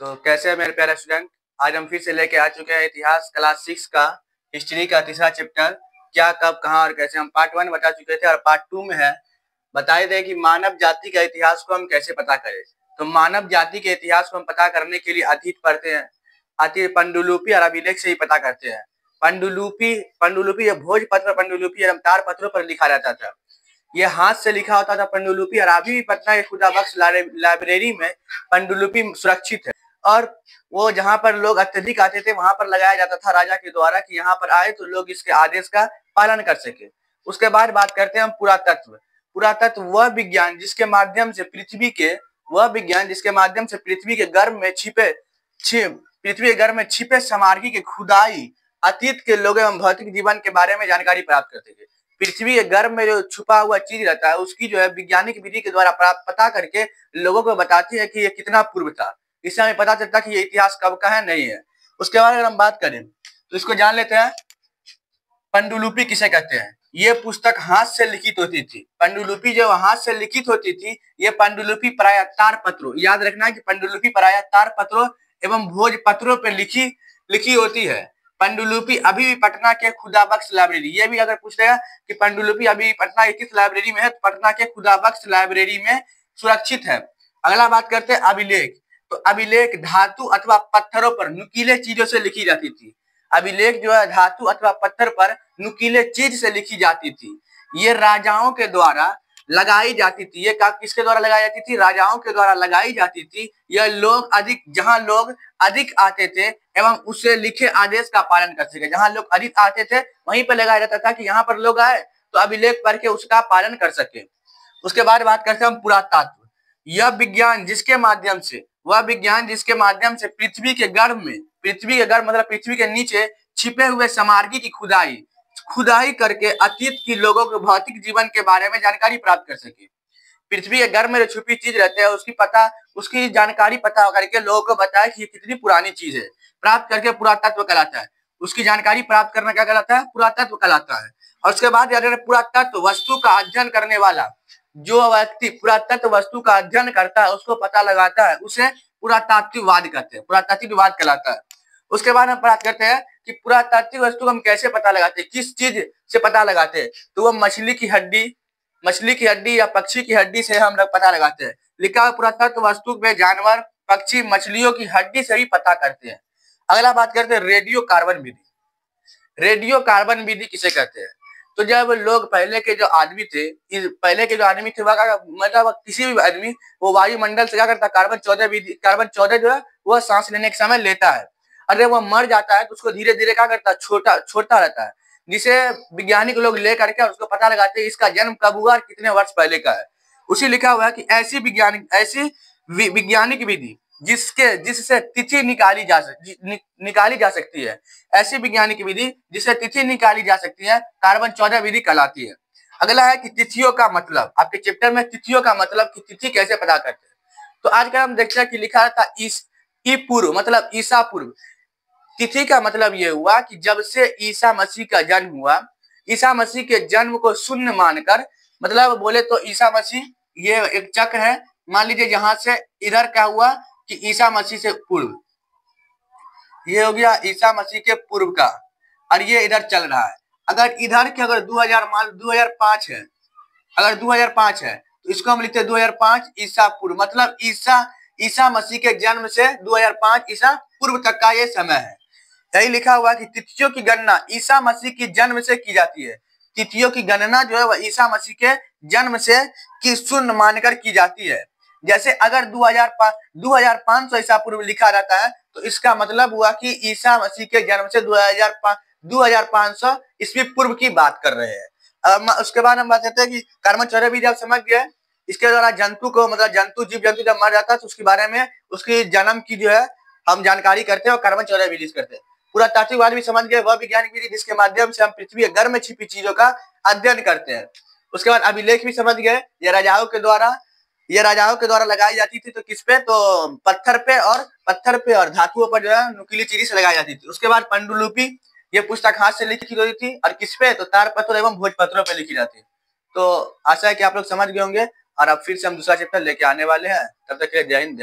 तो कैसे है मेरे प्यारे स्टूडेंट। आज हम फिर से लेके आ चुके हैं इतिहास क्लास 6 का हिस्ट्री का तीसरा चैप्टर क्या कब कहाँ और कैसे। हम पार्ट 1 बता चुके थे और पार्ट 2 में है बताए थे कि मानव जाति का इतिहास को हम कैसे पता करें। तो मानव जाति के इतिहास को हम पता करने के लिए अतीत पढ़ते हैं, अतीत पांडुलिपि और अभिलेख से ही पता करते हैं। पांडुलिपि ये भोजपत्र पांडुलिपि एवं तार पत्रों पर लिखा रहता था। ये हाथ से लिखा होता था पांडुलिपि और अभी भी पटना के खुदाबख्श लाइब्रेरी में पांडुलिपि सुरक्षित है। और वो जहाँ पर लोग अत्यधिक आते थे वहां पर लगाया जाता था राजा के द्वारा कि यहाँ पर आए तो लोग इसके आदेश का पालन कर सके। उसके बाद बात करते हैं हम पुरातत्व। पुरातत्व वह विज्ञान जिसके माध्यम से पृथ्वी के गर्भ में छिपे सामग्री की खुदाई, अतीत के लोगों एवं भौतिक जीवन के बारे में जानकारी प्राप्त करते थे। पृथ्वी के गर्भ में जो छुपा हुआ चीज रहता है उसकी जो है वैज्ञानिक विधि के द्वारा पता करके लोगों को बताती है कि ये कितना पूर्व था। इससे हमें पता चलता है कि ये इतिहास कब का है नहीं है। उसके बाद अगर हम बात करें तो इसको जान लेते हैं पांडुलिपि किसे कहते हैं। ये पुस्तक हाथ से लिखित होती थी। पांडुलिपि जो हाथ से लिखित होती थी, ये पांडुलिपि प्रायः तार पत्रों, याद रखना है कि पांडुलिपि प्रायः तार पत्रों एवं भोजपत्रों पर लिखी होती है। पांडुलिपि अभी भी पटना के खुदाबख्श लाइब्रेरी, ये भी अगर पूछ लेगा कि पांडुलिपि अभी पटना की किस लाइब्रेरी में है, तो पटना के खुदाबख्श लाइब्रेरी में सुरक्षित है। अगला बात करते हैं अभिलेख। तो अभिलेख धातु अथवा पत्थरों पर नुकीले चीजों से लिखी जाती थी। अभिलेख जो है धातु अथवा पत्थर पर नुकीले चीज से लिखी जाती थी। ये राजाओं के द्वारा लगाई जाती थी। ये किसके द्वारा लगाई जाती थी? राजाओं के द्वारा लगाई जाती थी। यह जहां लोग अधिक आते थे एवं उससे लिखे आदेश का पालन कर सके। जहां लोग अधिक आते थे वहीं पर लगाया जाता था कि यहाँ पर लोग आए तो अभिलेख पढ़ के उसका पालन कर सके। उसके बाद बात करते हैं हम पुरातत्व। यह विज्ञान जिसके माध्यम से पृथ्वी के गर्भ मतलब पृथ्वी के नीचे छिपे हुए सामग्री की खुदाई करके अतीत के लोगों के भौतिक जीवन के बारे में जानकारी प्राप्त कर सके। पृथ्वी के गर्भ में जो छुपी चीज रहते हैं उसकी जानकारी पता करके लोगों को बताया कि ये कितनी पुरानी चीज है, प्राप्त करके पुरातत्व कहलाता है। उसकी जानकारी प्राप्त करना क्या कहलाता है? पुरातत्व कहलाता है। और उसके बाद पुरातत्व वस्तु का अध्ययन करने वाला, जो व्यक्ति पुरातत्व वस्तु का अध्ययन करता है उसको पता लगाता है, उसे पुरातात्विकवाद कहते हैं, पुरातात्विकवाद कहलाता है। उसके बाद हम बात करते हैं कि पुरातात्विक वस्तु हम कैसे पता लगाते हैं, किस चीज से पता लगाते हैं। तो वो मछली की हड्डी या पक्षी की हड्डी से हम लोग पता लगाते हैं। लिखा है पुरातत्व वस्तु में जानवर, पक्षी, मछलियों की हड्डी से भी पता करते हैं। अगला बात करते हैं रेडियो कार्बन विधि। रेडियो कार्बन विधि किसे कहते हैं? तो जब लोग पहले के जो आदमी थे मतलब किसी भी आदमी वो वायुमंडल से क्या करता है, कार्बन 14 जो है वह सांस लेने के समय लेता है। अगर वह मर जाता है तो उसको धीरे धीरे क्या करता है, छोड़ता रहता है, जिसे वैज्ञानिक लोग ले करके उसको पता लगाते हैं इसका जन्म कब हुआ और कितने वर्ष पहले का है। उसी लिखा हुआ है कि ऐसी वैज्ञानिक विधि जिससे तिथि निकाली जा सकती है। ऐसी वैज्ञानिक विधि जिससे तिथि निकाली जा सकती है कार्बन 14 विधि कहलाती है। अगला है कि तिथियों का मतलब। आपके चैप्टर में तिथियों का मतलब कि तिथि कैसे पता करते हैं। तो आज का हम देखते हैं कि लिखा था पूर्व मतलब ईसा पूर्व। तिथि का मतलब ये हुआ कि जब से ईसा मसीह का जन्म हुआ, ईसा मसीह के जन्म को शून्य मानकर, मतलब बोले तो ईसा मसीह ये एक चक्र है, मान लीजिए यहाँ से इधर क्या हुआ कि ईसा मसीह से पूर्व, ये हो गया ईसा मसीह के पूर्व का, और ये इधर चल रहा है। अगर इधर के अगर 2005 है, अगर 2005 है तो इसको हम लिखते हैं 2005 ईसा पूर्व, मतलब ईसा मसीह के जन्म से 2005 ईसा पूर्व तक का ये समय है। यही लिखा हुआ कि तिथियों की गणना ईसा मसीह की जन्म से की जाती है। तिथियों की गणना जो है वह ईसा मसीह के जन्म से की शून्य मानकर की जाती है। जैसे अगर 2500 ईसा पूर्व लिखा रहता है तो इसका मतलब हुआ कि ईसा मसीह के जन्म से 2500 ईस्वी पूर्व की बात कर रहे हैं। उसके बाद हम बात करते हैं कि कार्बन 14 भी जब समझ गए, इसके द्वारा जंतु को मतलब जीव जंतु जब मर जाता है तो उसके बारे में उसकी जन्म की जो है हम जानकारी करते हैं और कार्बन 14 रिलीज करते हैं। पुरातात्विकवाद भी समझ गए, वह वैज्ञानिक विधि जिसके माध्यम से हम पृथ्वी के गर्भ में छिपी चीजों का अध्ययन करते हैं। उसके बाद अभिलेख भी समझ गए, ये राजाओं के द्वारा लगाई जाती थी। तो किस पे? तो पत्थर पे और धातुओं पर जो है नुकीली चीज से लगाई जाती थी। उसके बाद पांडुलिपि, ये पुस्तक हाथ से लिखी होती थी, और किस पे? तो तार पत्रों एवं भोजपत्रों पे लिखी जाती है। तो आशा है कि आप लोग समझ गए होंगे, और अब फिर से हम दूसरा चैप्टर लेके आने वाले हैं। तब तक के लिए जय हिंद।